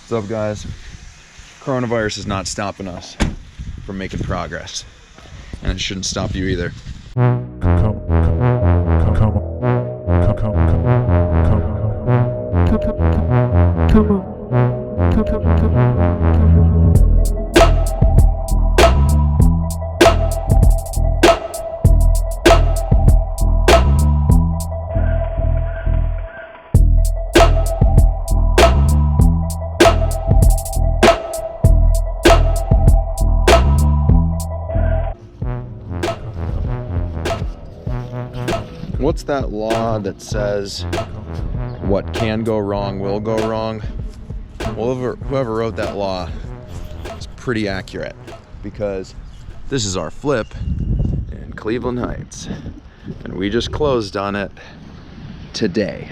What's up, guys? Coronavirus is not stopping us from making progress, and it shouldn't stop you either. What's that law that says what can go wrong will go wrong? Well, whoever wrote that law is pretty accurate, because this is our flip in Cleveland Heights, and we just closed on it today.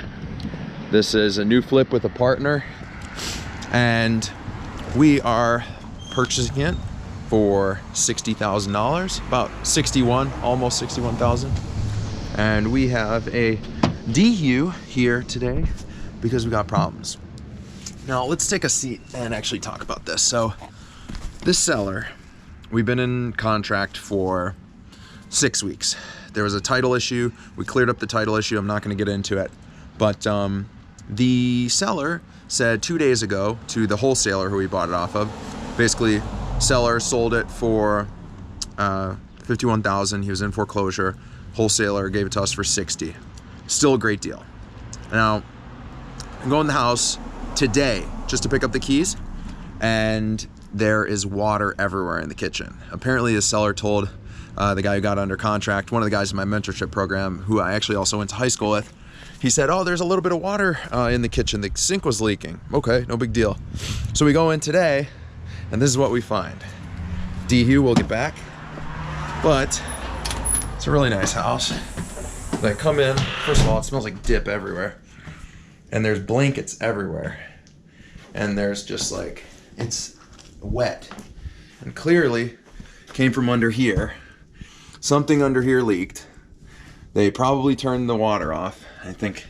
This is a new flip with a partner, and we are purchasing it for $60,000, about 61, almost 61,000. And we have a DU here today because we got problems. Now let's take a seat and actually talk about this. So this seller, we've been in contract for 6 weeks. There was a title issue. We cleared up the title issue. I'm not going to get into it. But the seller said 2 days ago to the wholesaler who we bought it off of, basically seller sold it for $51,000. He was in foreclosure. Wholesaler gave it to us for $60,000. Still a great deal. Now, I'm going to the house today just to pick up the keys, and there is water everywhere in the kitchen. Apparently the seller told the guy who got under contract, one of the guys in my mentorship program, who I actually also went to high school with, he said, oh, there's a little bit of water in the kitchen. The sink was leaking. Okay, no big deal. So we go in today, and this is what we find. DU will get back, but it's a really nice house. I come in, first of all, it smells like dip everywhere. And there's blankets everywhere. And there's just like, it's wet. And clearly came from under here. Something under here leaked. They probably turned the water off. I think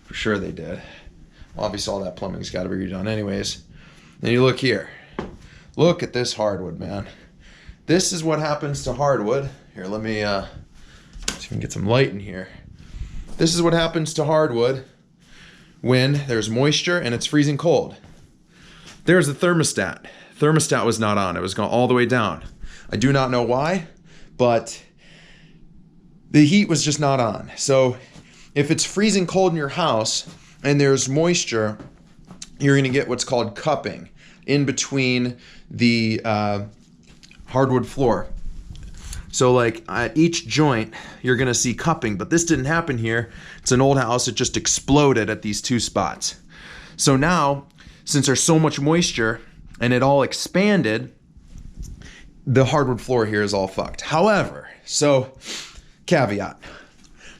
for sure they did. Obviously all that plumbing's gotta be redone anyways. Then you look here. Look at this hardwood, man. This is what happens to hardwood. Here, let me, see if we can get some light in here. This is what happens to hardwood when there's moisture and it's freezing cold. There's the thermostat. Thermostat was not on. It was going all the way down. I do not know why, but the heat was just not on. So if it's freezing cold in your house and there's moisture, you're going to get what's called cupping in between the hardwood floor. So like at each joint, you're gonna see cupping, but this didn't happen here. It's an old house, it just exploded at these two spots. So now, since there's so much moisture and it all expanded, the hardwood floor here is all fucked. However, so caveat,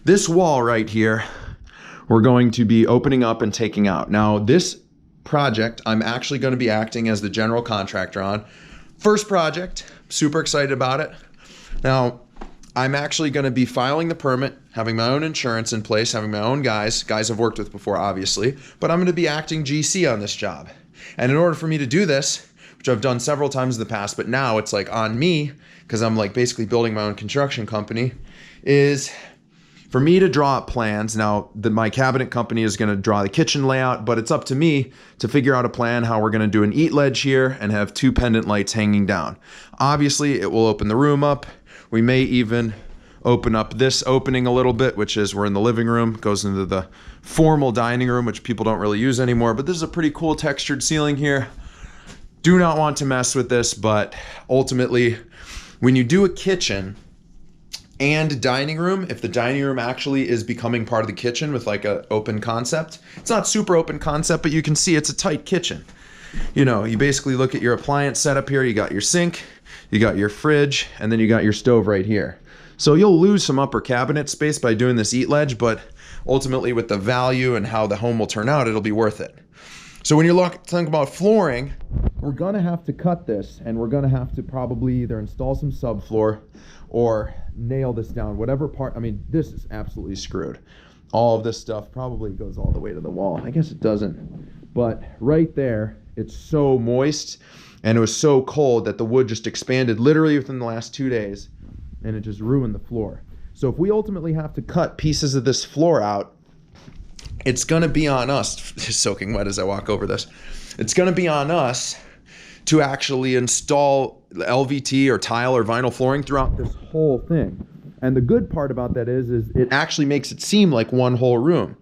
this wall right here, we're going to be opening up and taking out. Now this project, I'm actually gonna be acting as the general contractor on. First project, super excited about it. Now, I'm actually going to be filing the permit, having my own insurance in place, having my own guys I've worked with before, obviously, but I'm going to be acting GC on this job. And in order for me to do this, which I've done several times in the past, but now it's like on me, because I'm like basically building my own construction company, is for me to draw up plans. Now, my cabinet company is going to draw the kitchen layout, but it's up to me to figure out a plan how we're going to do an eat ledge here and have two pendant lights hanging down. Obviously, it will open the room up. We may even open up this opening a little bit, which is we're in the living room, goes into the formal dining room, which people don't really use anymore. But this is a pretty cool textured ceiling here. Do not want to mess with this, but ultimately, when you do a kitchen and dining room, if the dining room actually is becoming part of the kitchen with like an open concept, it's not super open concept, but you can see it's a tight kitchen. You know, you basically look at your appliance setup here, you got your sink, you got your fridge, and then you got your stove right here. So you'll lose some upper cabinet space by doing this eat ledge, but ultimately with the value and how the home will turn out, it'll be worth it. So when you're thinking about flooring, we're gonna have to cut this, and we're gonna have to probably either install some subfloor or nail this down, whatever part. I mean, this is absolutely screwed. All of this stuff probably goes all the way to the wall. I guess it doesn't, but right there It's so moist and it was so cold that the wood just expanded literally within the last 2 days, and it just ruined the floor. So if we ultimately have to cut pieces of this floor out, it's gonna be on us. It's soaking wet as I walk over this. It's gonna be on us to actually install LVT or tile or vinyl flooring throughout this whole thing. And the good part about that is it actually makes it seem like one whole room.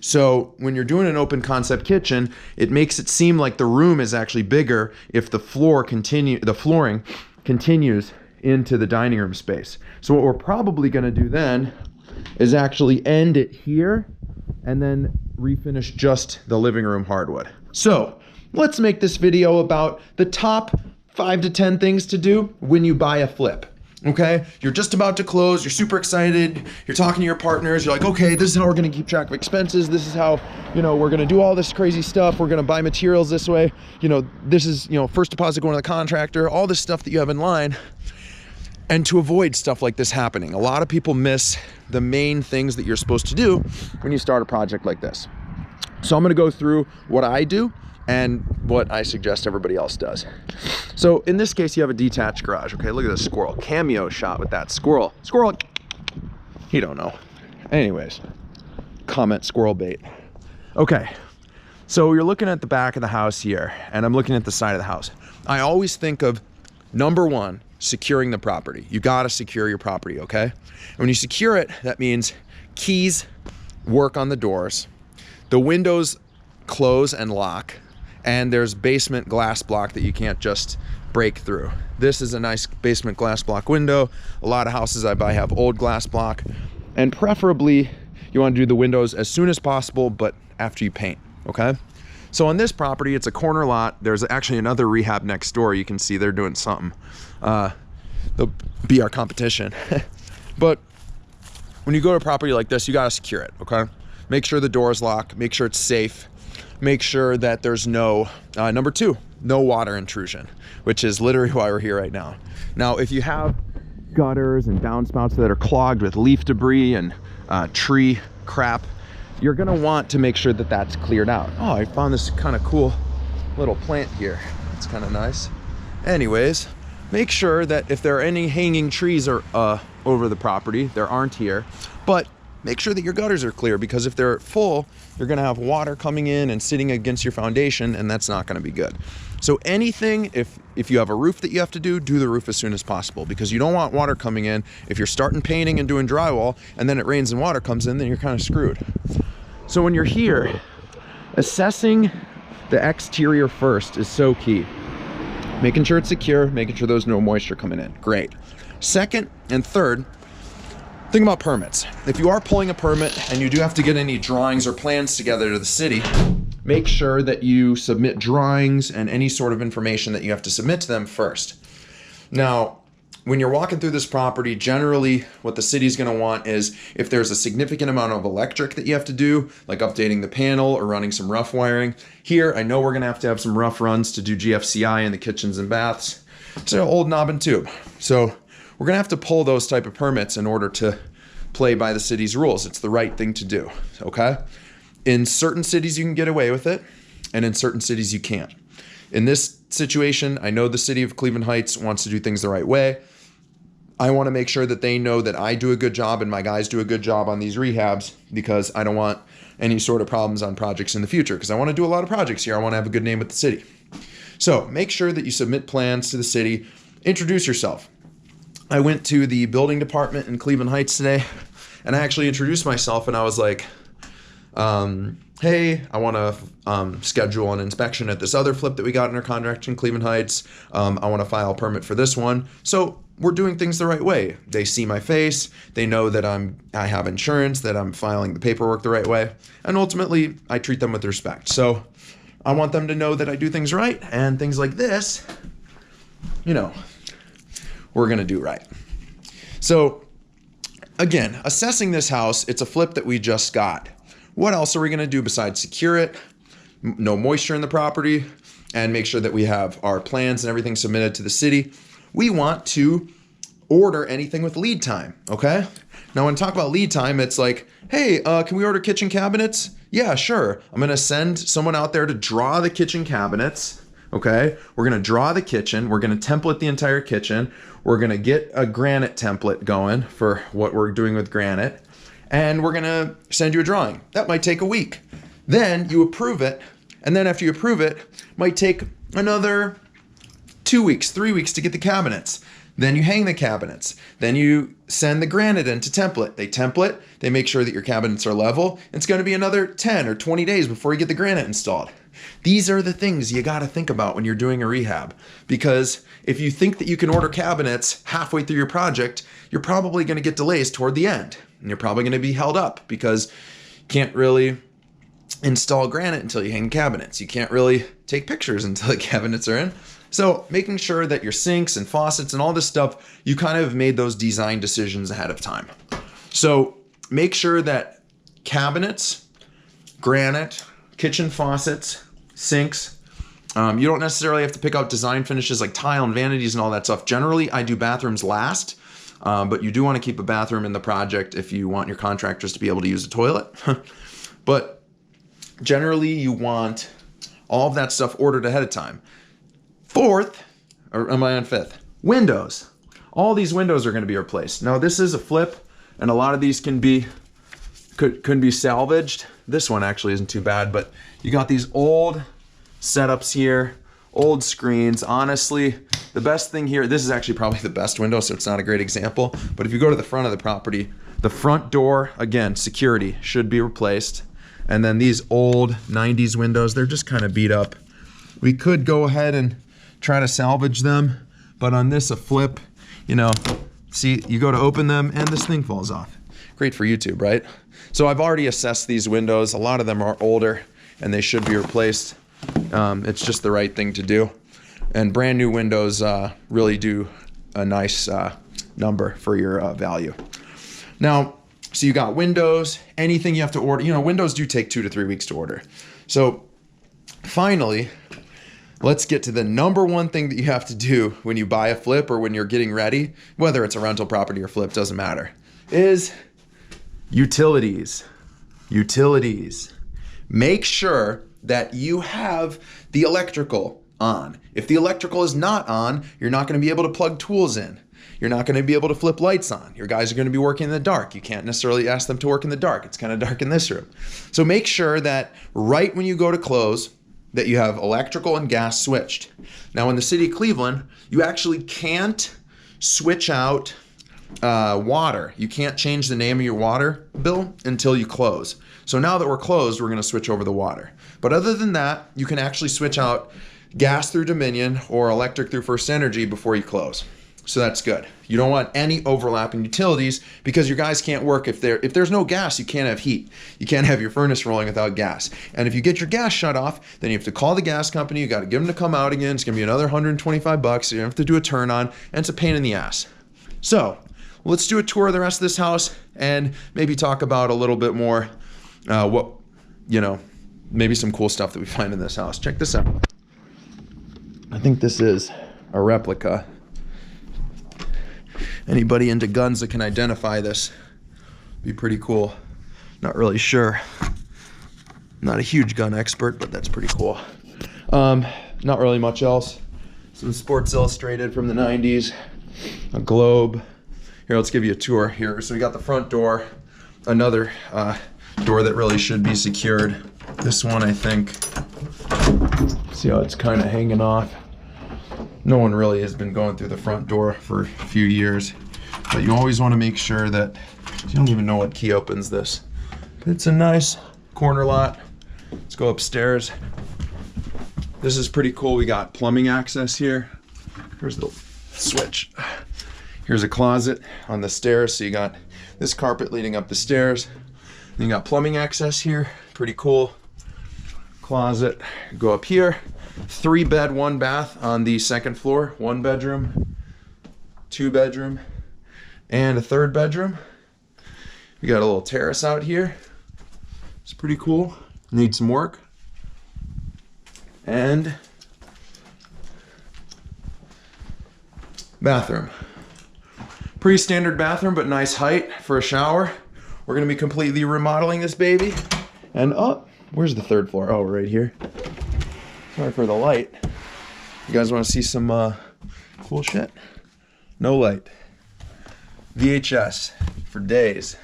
So when you're doing an open concept kitchen, it makes it seem like the room is actually bigger if the flooring continues into the dining room space. So what we're probably gonna do then is actually end it here and then refinish just the living room hardwood. So let's make this video about the top 5 to 10 things to do when you buy a flip. Okay, you're just about to close, you're super excited, you're talking to your partners, you're like, okay, this is how we're gonna keep track of expenses, this is how, we're gonna do all this crazy stuff, we're gonna buy materials this way, this is, first deposit going to the contractor, all this stuff that you have in line. And to avoid stuff like this happening, a lot of people miss the main things that you're supposed to do when you start a project like this. So I'm gonna go through what I do and what I suggest everybody else does. So in this case, you have a detached garage. Okay, look at this squirrel. Cameo shot with that squirrel. Squirrel, he don't know. Anyways, comment squirrel bait. Okay, so you're looking at the back of the house here, and I'm looking at the side of the house. I always think of, number one, securing the property. You gotta secure your property, okay? And when you secure it, that means keys work on the doors, the windows close and lock, and there's basement glass block that you can't just break through. This is a nice basement glass block window. A lot of houses I buy have old glass block, and preferably you want to do the windows as soon as possible, but after you paint, okay? So on this property, it's a corner lot. There's actually another rehab next door. You can see they're doing something. They'll be our competition. But when you go to a property like this, you gotta secure it, okay? Make sure the door is locked, make sure it's safe, make sure that there's no, number two, no water intrusion, which is literally why we're here right now. Now, if you have gutters and downspouts that are clogged with leaf debris and tree crap, you're gonna want to make sure that that's cleared out. Oh, I found this kind of cool little plant here. It's kind of nice. Anyways, make sure that if there are any hanging trees or over the property, there aren't here, but make sure that your gutters are clear, because if they're full, you're gonna have water coming in and sitting against your foundation, and that's not gonna be good. So anything, if you have a roof that you have to do the roof as soon as possible, because you don't want water coming in. If you're starting painting and doing drywall and then it rains and water comes in, then you're kind of screwed. So when you're here, assessing the exterior first is so key. Making sure it's secure, making sure there's no moisture coming in. Great. Second and third, think about permits. If you are pulling a permit and you do have to get any drawings or plans together to the city, make sure that you submit drawings and any sort of information that you have to submit to them first. Now, when you're walking through this property, generally what the city's gonna want is if there's a significant amount of electric that you have to do, like updating the panel or running some rough wiring. Here, I know we're gonna have to have some rough runs to do GFCI in the kitchens and baths. It's an old knob and tube. So we're gonna have to pull those type of permits in order to play by the city's rules. It's the right thing to do, okay? In certain cities, you can get away with it, and in certain cities, you can't. In this situation, I know the city of Cleveland Heights wants to do things the right way. I want to make sure that they know that I do a good job and my guys do a good job on these rehabs, because I don't want any sort of problems on projects in the future, because I want to do a lot of projects here. I want to have a good name with the city. So make sure that you submit plans to the city. Introduce yourself. I went to the building department in Cleveland Heights today, and I actually introduced myself, and I was like, hey, I want to schedule an inspection at this other flip that we got in our contract in Cleveland Heights. I want to file a permit for this one. So we're doing things the right way. They see my face. They know that I have insurance, that I'm filing the paperwork the right way. And ultimately, I treat them with respect. So I want them to know that I do things right, and things like this, we're going to do right. So again, assessing this house, it's a flip that we just got. What else are we going to do besides secure it, no moisture in the property, and make sure that we have our plans and everything submitted to the city? We want to order anything with lead time, okay? Now, when I talk about lead time, it's like, hey, can we order kitchen cabinets? Yeah, sure. I'm gonna send someone out there to draw the kitchen cabinets, okay? We're gonna draw the kitchen. We're gonna template the entire kitchen. We're gonna get a granite template going for what we're doing with granite. And we're gonna send you a drawing. That might take a week. Then you approve it. And then after you approve it, might take another 2 weeks, 3 weeks to get the cabinets. Then you hang the cabinets. Then you send the granite in to template. They template, they make sure that your cabinets are level. It's gonna be another 10 or 20 days before you get the granite installed. These are the things you gotta think about when you're doing a rehab. Because if you think that you can order cabinets halfway through your project, you're probably gonna get delays toward the end. And you're probably gonna be held up because you can't really install granite until you hang cabinets. You can't really take pictures until the cabinets are in. So making sure that your sinks and faucets and all this stuff, you kind of made those design decisions ahead of time. So make sure that cabinets, granite, kitchen faucets, sinks, you don't necessarily have to pick out design finishes like tile and vanities and all that stuff. Generally, I do bathrooms last, but you do want to keep a bathroom in the project if you want your contractors to be able to use a toilet. But generally, you want all of that stuff ordered ahead of time. Fourth, or am I on fifth? Windows. All these windows are going to be replaced. Now this is a flip, and a lot of these can be salvaged. This one actually isn't too bad, but you got these old setups here, old screens. Honestly, the best thing here, this is actually probably the best window, so it's not a great example, but if you go to the front of the property, the front door, again, security, should be replaced. And then these old 90s windows, they're just kind of beat up. We could go ahead and try to salvage them, but on this, a flip, you know, see, you go to open them and this thing falls off. Great for YouTube, right? So I've already assessed these windows. A lot of them are older and they should be replaced. It's just the right thing to do. And brand new windows really do a nice number for your value. Now, so you got windows, anything you have to order. You know, windows do take 2 to 3 weeks to order. So finally, let's get to the number one thing that you have to do when you buy a flip or when you're getting ready, whether it's a rental property or flip, doesn't matter, is utilities. Utilities. Make sure that you have the electrical on. If the electrical is not on, you're not going to be able to plug tools in. You're not going to be able to flip lights on. Your guys are going to be working in the dark. You can't necessarily ask them to work in the dark. It's kind of dark in this room. So make sure that right when you go to close, that you have electrical and gas switched. Now in the city of Cleveland, you actually can't switch out water. You can't change the name of your water bill until you close. So now that we're closed, we're gonna switch over the water. But other than that, you can actually switch out gas through Dominion or electric through First Energy before you close. So that's good. You don't want any overlapping utilities because your guys can't work if there's no gas, you can't have heat. You can't have your furnace rolling without gas. And if you get your gas shut off, then you have to call the gas company. You got to give them to come out again. It's going to be another $125. So you have to do a turn on, and it's a pain in the ass. So let's do a tour of the rest of this house and maybe talk about a little bit more maybe some cool stuff that we find in this house. Check this out. I think this is a replica. Anybody into guns that can identify this, be pretty cool. Not really sure. Not a huge gun expert, but that's pretty cool. Not really much else. Some Sports Illustrated from the 90s, a globe. Here, let's give you a tour here. So we got the front door, another door that really should be secured. This one, I think, see how it's kind of hanging off. No one really has been going through the front door for a few years, but you always want to make sure that you don't even know what key opens this. But it's a nice corner lot. Let's go upstairs. This is pretty cool. We got plumbing access here. Here's the switch. Here's a closet on the stairs. So you got this carpet leading up the stairs. Then you got plumbing access here. Pretty cool. Closet. Go up here. 3 bed, 1 bath on the second floor. 1 bedroom, 2 bedroom, and a 3rd bedroom. We got a little terrace out here. It's pretty cool. Need some work. And bathroom. Pretty standard bathroom, but nice height for a shower. We're gonna be completely remodeling this baby. And where's the third floor? Oh, right here. Sorry for the light. You guys wanna see some cool shit? No light. VHS for days.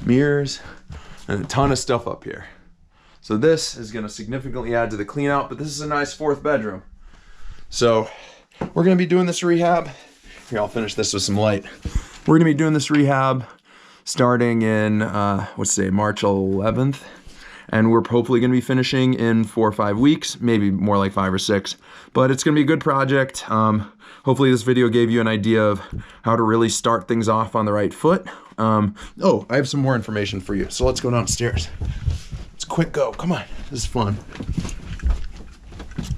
Mirrors, and a ton of stuff up here. So this is gonna significantly add to the clean out, but this is a nice 4th bedroom. So we're gonna be doing this rehab. Here, I'll finish this with some light. We're gonna be doing this rehab starting in, let's say March 11th. And we're hopefully gonna be finishing in 4 or 5 weeks, maybe more like 5 or 6. But it's gonna be a good project. Hopefully this video gave you an idea of how to really start things off on the right foot. Oh, I have some more information for you. So let's go downstairs. It's a quick go, come on, this is fun.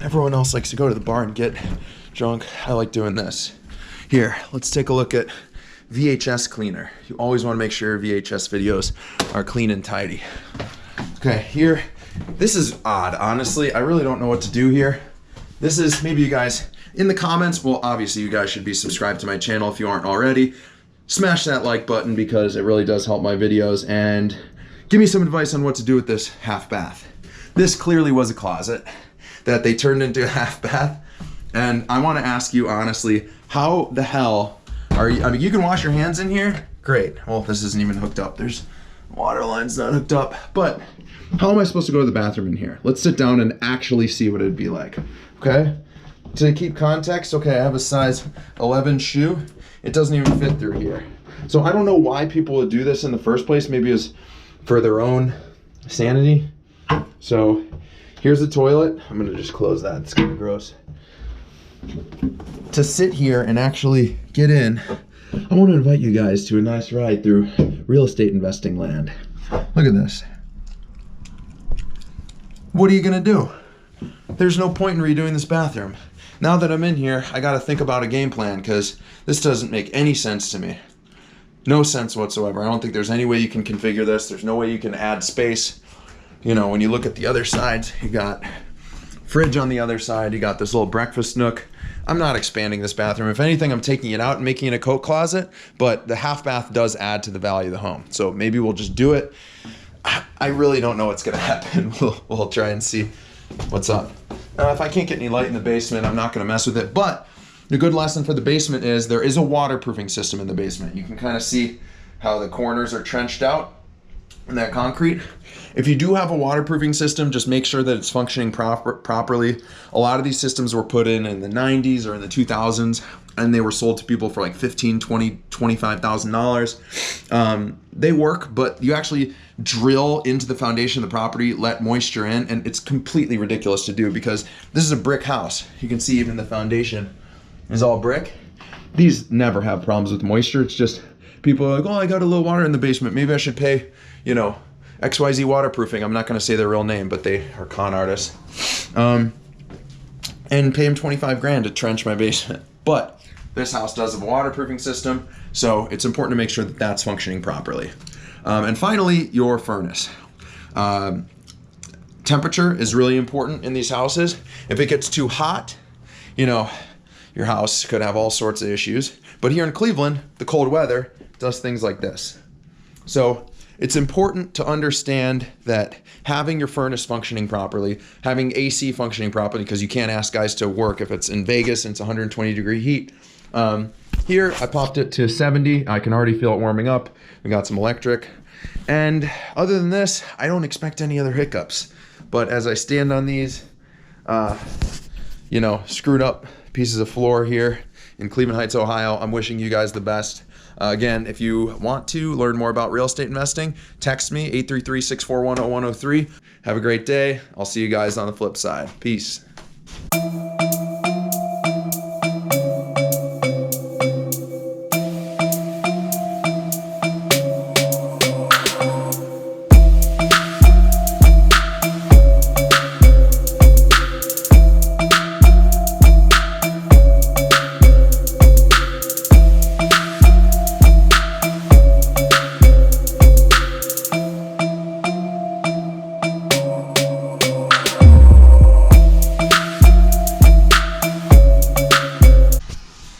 Everyone else likes to go to the bar and get drunk. I like doing this. Here, let's take a look at VHS cleaner. You always want to make sure your VHS videos are clean and tidy. Okay, here, this is odd, honestly. I really don't know what to do here. This is, maybe you guys, in the comments, well, obviously you guys should be subscribed to my channel if you aren't already. Smash that like button because it really does help my videos, and give me some advice on what to do with this half bath. This clearly was a closet that they turned into a half bath. And I want to ask you honestly, how the hell are you, I mean, you can wash your hands in here. Great. Well, this isn't even hooked up. There's water lines not hooked up. But how am I supposed to go to the bathroom in here? Let's sit down and actually see what it'd be like. Okay. To keep context, okay, I have a size 11 shoe. It doesn't even fit through here. So I don't know why people would do this in the first place. Maybe it's for their own sanity. So here's the toilet. I'm gonna just close that. It's kind of gross. To sit here and actually get in, I want to invite you guys to a nice ride through real estate investing land. Look at this. What are you gonna do? There's no point in redoing this bathroom. Now that I'm in here, I gotta think about a game plan because this doesn't make any sense to me. No sense whatsoever. I don't think there's any way you can configure this. There's no way you can add space. You know, when you look at the other side, you got fridge on the other side, you got this little breakfast nook. I'm not expanding this bathroom. If anything, I'm taking it out and making it a coat closet, but the half bath does add to the value of the home. So maybe we'll just do it. I really don't know what's gonna happen. We'll try and see what's up. If I can't get any light in the basement, I'm not gonna mess with it. But the good lesson for the basement is there is a waterproofing system in the basement. You can kind of see how the corners are trenched out in that concrete. If you do have a waterproofing system, just make sure that it's functioning properly. A lot of these systems were put in the 90s or in the 2000s, and they were sold to people for like $15,000, $20,000, $25,000. They work, but you actually drill into the foundation of the property, let moisture in, and it's completely ridiculous to do because this is a brick house. You can see even the foundation is all brick. These never have problems with moisture. It's just people are like, oh, I got a little water in the basement. Maybe I should pay, you know, XYZ Waterproofing. I'm not going to say their real name, but they are con artists. And pay them 25 grand to trench my basement. But this house does have a waterproofing system, so it's important to make sure that that's functioning properly. And finally, your furnace. Temperature is really important in these houses. If it gets too hot, you know, your house could have all sorts of issues. But here in Cleveland, the cold weather does things like this. So it's important to understand that having your furnace functioning properly, having AC functioning properly, because you can't ask guys to work if it's in Vegas and it's 120-degree heat. Here, I popped it to 70. I can already feel it warming up. We got some electric. And other than this, I don't expect any other hiccups. But as I stand on these, you know, screwed up pieces of floor here in Cleveland Heights, Ohio, I'm wishing you guys the best. Again, if you want to learn more about real estate investing, text me 833-641-0103. Have a great day. I'll see you guys on the flip side. Peace.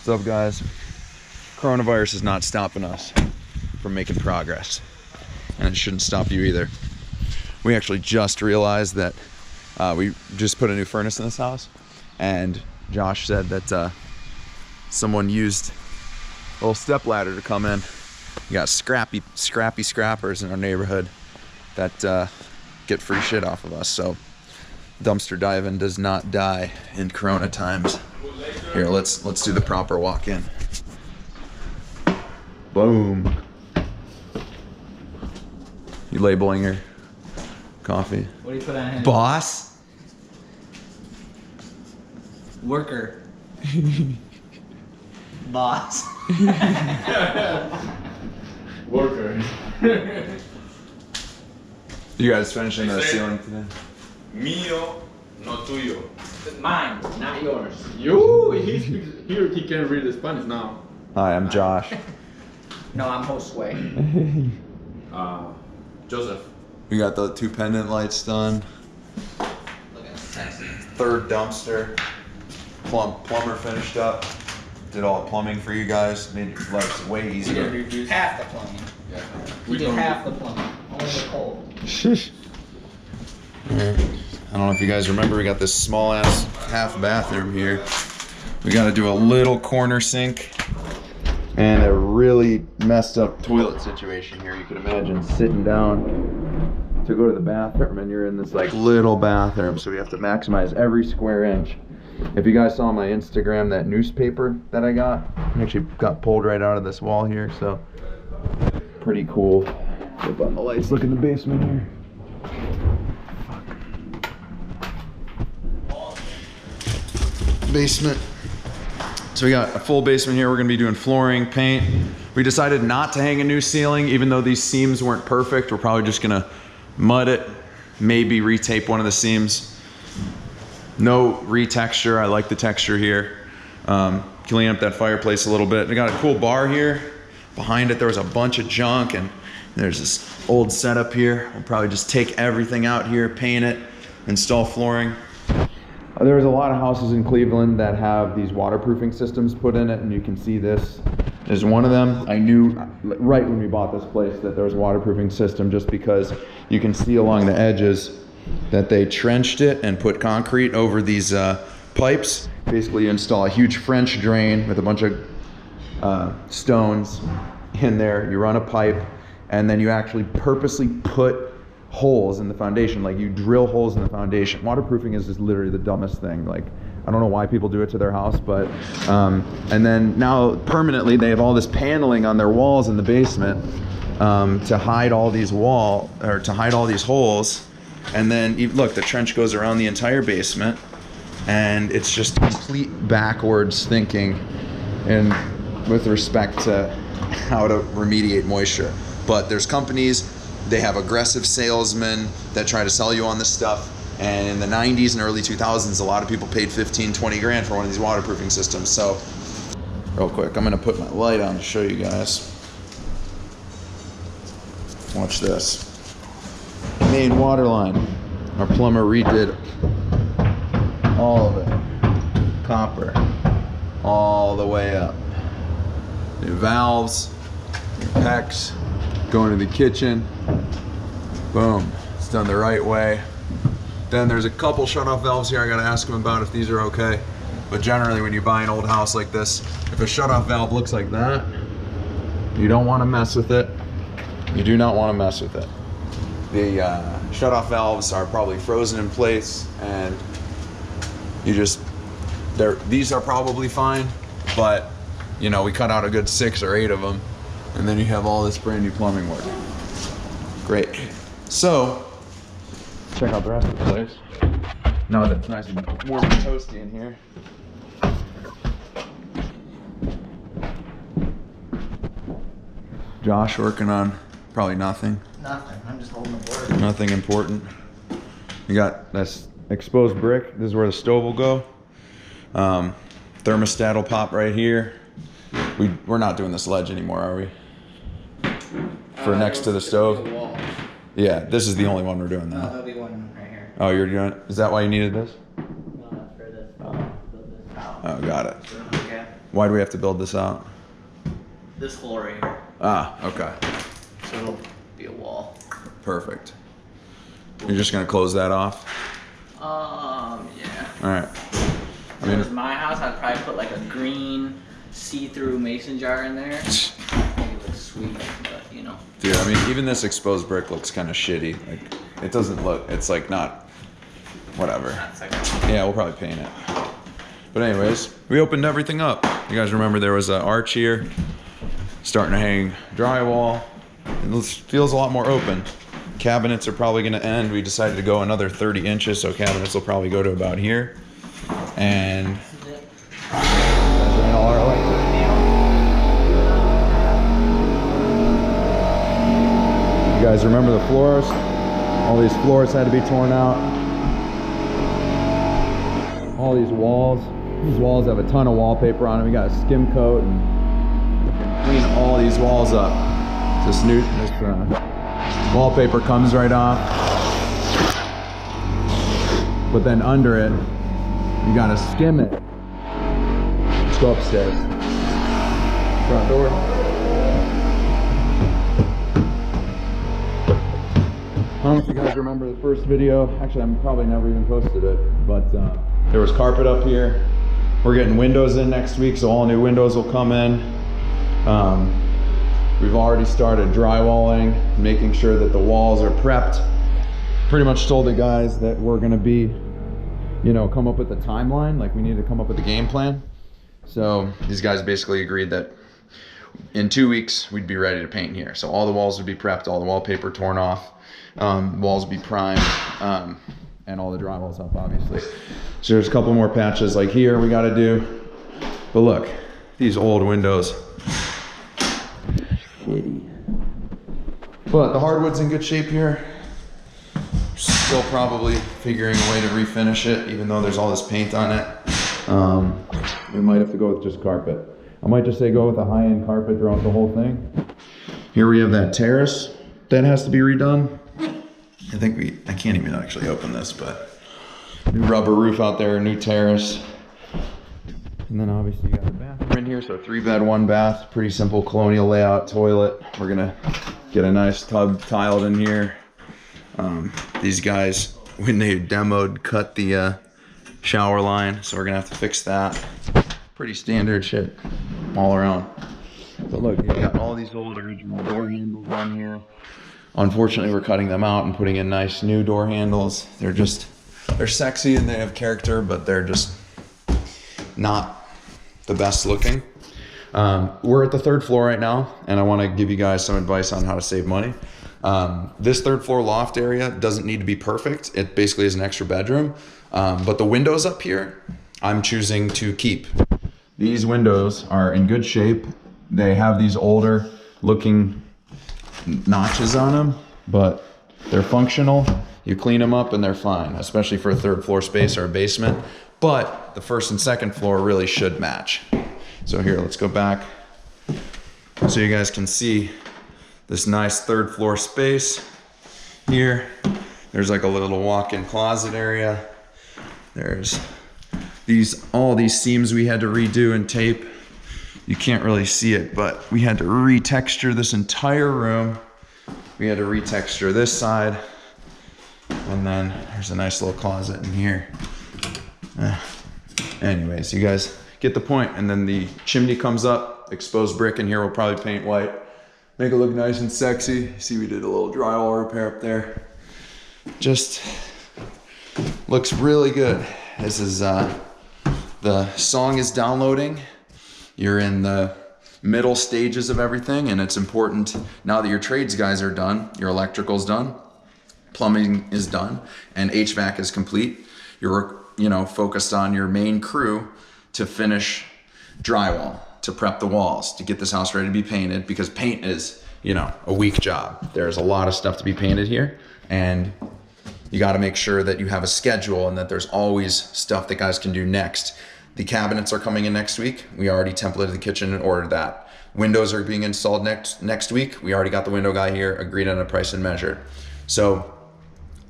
What's up, guys? coronavirus is not stopping us from making progress, and it shouldn't stop you either. We actually just realized that we just put a new furnace in this house, and Josh said that someone used a little step ladder to come in. We got scrappy scrappers in our neighborhood that get free shit off of us, so dumpster diving does not die in Corona times. Here, let's do the proper walk-in. Boom. You labeling your coffee? What do you put on it? Boss? Worker. Boss. Worker. You guys finishing the ceiling today? Mío, no tuyo. Mine, not yours. You? He's here. He can read the Spanish now. Hi, I'm Josh. No, I'm Josue. Joseph. We got the 2 pendant lights done. Look at this Texas. 3rd dumpster. Plumber finished up. Did all the plumbing for you guys. Made your lives way easier. Half the plumbing. Yeah. We did half the plumbing. Only the cold. I don't know if you guys remember, we got this small ass half bathroom here. We got to do a little corner sink and a really messed up toilet situation here. You can imagine sitting down to go to the bathroom and you're in this like little bathroom, so we have to maximize every square inch. If you guys saw my Instagram, that newspaper that I got actually got pulled right out of this wall here, so pretty cool. Flip on the lights, look in the basement here. Basement. So we got a full basement here. We're gonna be doing flooring, paint. We decided not to hang a new ceiling, even though these seams weren't perfect. We're probably just gonna mud it, maybe retape one of the seams. No retexture. I like the texture here. Clean up that fireplace a little bit. We got a cool bar here. Behind it there was a bunch of junk, and there's this old setup here. We'll probably just take everything out here, paint it, install flooring. There's a lot of houses in Cleveland that have these waterproofing systems put in it, and you can see this is one of them. I knew right when we bought this place that there was a waterproofing system, just because you can see along the edges that they trenched it and put concrete over these pipes. Basically you install a huge French drain with a bunch of stones in there. You run a pipe, and then you actually purposely put holes in the foundation, like you drill holes in the foundation. Waterproofing is just literally the dumbest thing. Like, I don't know why people do it to their house, but and then now permanently they have all this paneling on their walls in the basement to hide all these holes. And then look, the trench goes around the entire basement, and it's just complete backwards thinking and with respect to how to remediate moisture. But there's companies, they have aggressive salesmen that try to sell you on this stuff. And in the 90s and early 2000s, a lot of people paid 15, 20 grand for one of these waterproofing systems. So real quick, I'm gonna put my light on to show you guys. Watch this. Main water line. Our plumber redid all of it. Copper. All the way up. New valves, new PEX, going to the kitchen. Boom. It's done the right way. Then there's a couple shut-off valves here I gotta ask them about if these are okay. But generally when you buy an old house like this, if a shut-off valve looks like that, you don't wanna mess with it. You do not wanna mess with it. The shut-off valves are probably frozen in place, and these are probably fine, but you know, we cut out a good 6 or 8 of them, and then you have all this brand new plumbing work. Great. So, check out the rest of the place. Now that it's nice and warm and toasty in here. Josh working on probably nothing. Nothing. I'm just holding the board. Nothing important. You got this exposed brick. This is where the stove will go. Thermostat will pop right here. We're not doing this ledge anymore, are we? For next to the stove? Yeah, this is the only one we're doing No, now. there'll be one right here. Oh, you're doing it? Is that why you needed this? No, that's for this. Build this out. Oh, got it. Okay. Why do we have to build this out? this floor right here. Ah, okay. So it'll be a wall. Perfect. You're just gonna close that off? Yeah. All right. If it was my house, I'd probably put like a green see-through mason jar in there. Make it look sweet, but you know. Dude, I mean, even this exposed brick looks kind of shitty. Like, it doesn't look, it's like not, whatever. That's like Yeah, we'll probably paint it. But anyways, we opened everything up. You guys remember there was an arch here, starting to hang drywall. It feels a lot more open. Cabinets are probably gonna end. We decided to go another 30 inches, so cabinets will probably go to about here. And measuring all our electric. You guys remember the floors? All these floors had to be torn out. All these walls have a ton of wallpaper on them. We got a skim coat and clean all these walls up. This wallpaper comes right off. But then under it, you gotta skim it. Let's go upstairs. Front door. I don't know if you guys remember the first video. Actually, I'm probably never even posted it, but there was carpet up here. We're getting windows in next week, so all new windows will come in. We've already started drywalling, making sure that the walls are prepped. Pretty much told the guys that we're gonna be, you know, come up with a timeline, like we need to come up with a game plan. So these guys basically agreed that in 2 weeks, we'd be ready to paint here. So all the walls would be prepped, all the wallpaper torn off, walls would be primed, and all the drywall's up, obviously. So there's a couple more patches like here we gotta do. But look, these old windows. Shitty. But the hardwood's in good shape here. Still probably figuring a way to refinish it, even though there's all this paint on it. We might have to go with just carpet. I might just say go with a high-end carpet throughout the whole thing. Here we have that terrace that has to be redone. I can't even actually open this, but new rubber roof out there, new terrace. And then obviously you got the bathroom in here, so 3-bed, 1 bath, pretty simple colonial layout, toilet. We're gonna get a nice tub tiled in here. These guys, when they demoed, cut the shower line, so we're gonna have to fix that. Pretty standard shit all around. But look, you got all these old original door handles on here. Unfortunately, we're cutting them out and putting in nice new door handles. They're sexy and they have character, but they're just not the best looking. We're at the 3rd floor right now, and I want to give you guys some advice on how to save money. This 3rd floor loft area doesn't need to be perfect. It basically is an extra bedroom, but the windows up here, I'm choosing to keep. These windows are in good shape. They have these older looking notches on them, but they're functional. You clean them up and they're fine, especially for a 3rd floor space or a basement. But the 1st and 2nd floor really should match. So here, let's go back so you guys can see this nice 3rd floor space. Here, there's like a little walk-in closet area. There's all these seams we had to redo and tape. You can't really see it, but we had to retexture this entire room. We had to retexture this side. And then there's a nice little closet in here. Anyways, you guys get the point. And then the chimney comes up, exposed brick in here. We'll probably paint white. Make it look nice and sexy. See, we did a little drywall repair up there. Just looks really good. This is, the song is downloading. You're in the middle stages of everything, and it's important now that your trades guys are done, your electrical's done, plumbing is done, and HVAC is complete. You're, focused on your main crew to finish drywall, to prep the walls, to get this house ready to be painted, because paint is, a week job. There's a lot of stuff to be painted here, and you got to make sure that you have a schedule and that there's always stuff that guys can do next. The cabinets are coming in next week. We already templated the kitchen and ordered that. Windows are being installed next week. We already got the window guy here, agreed on a price and measured. So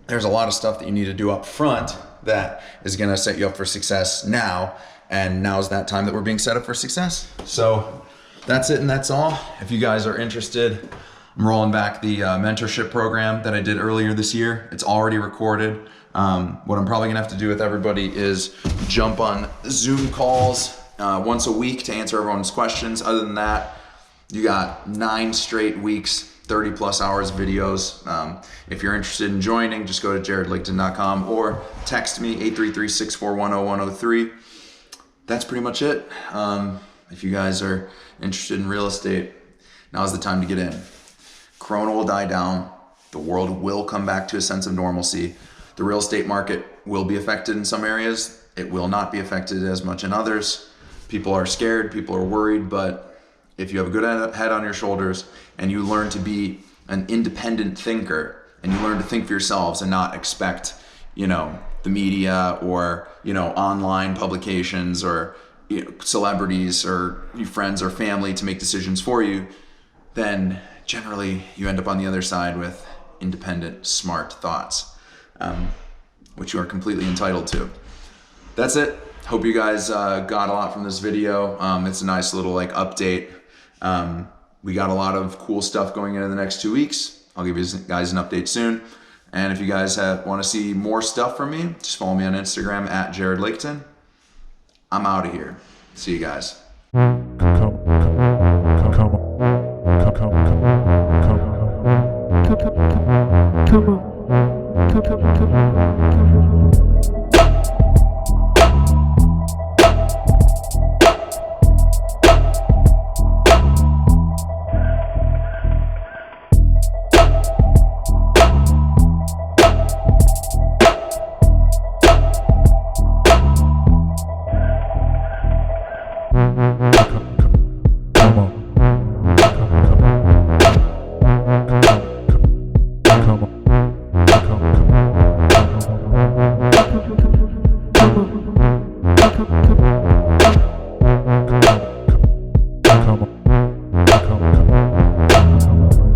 there's a lot of stuff that you need to do up front that is gonna set you up for success now, and now's that time that we're being set up for success. So that's it and that's all. If you guys are interested, I'm rolling back the mentorship program that I did earlier this year. It's already recorded. What I'm probably gonna have to do with everybody is jump on Zoom calls once a week to answer everyone's questions. Other than that, you got 9 straight weeks, 30 plus hours of videos. If you're interested in joining, just go to jaredlichtin.com or text me 833-641-0103. That's pretty much it. If you guys are interested in real estate, now's the time to get in. Corona will die down. The world will come back to a sense of normalcy. The real estate market will be affected in some areas. It will not be affected as much in others. People are scared, people are worried, but if you have a good head on your shoulders and you learn to be an independent thinker and you learn to think for yourselves and not expect, the media or, online publications or celebrities or your friends or family to make decisions for you, then generally you end up on the other side with independent, smart thoughts, which you are completely entitled to. That's it. Hope you guys got a lot from this video. It's a nice little update. We got a lot of cool stuff going into the next 2 weeks. I'll give you guys an update soon. And if you guys want to see more stuff from me, just follow me on Instagram @JaredLichtin. I'm out of here. See you guys.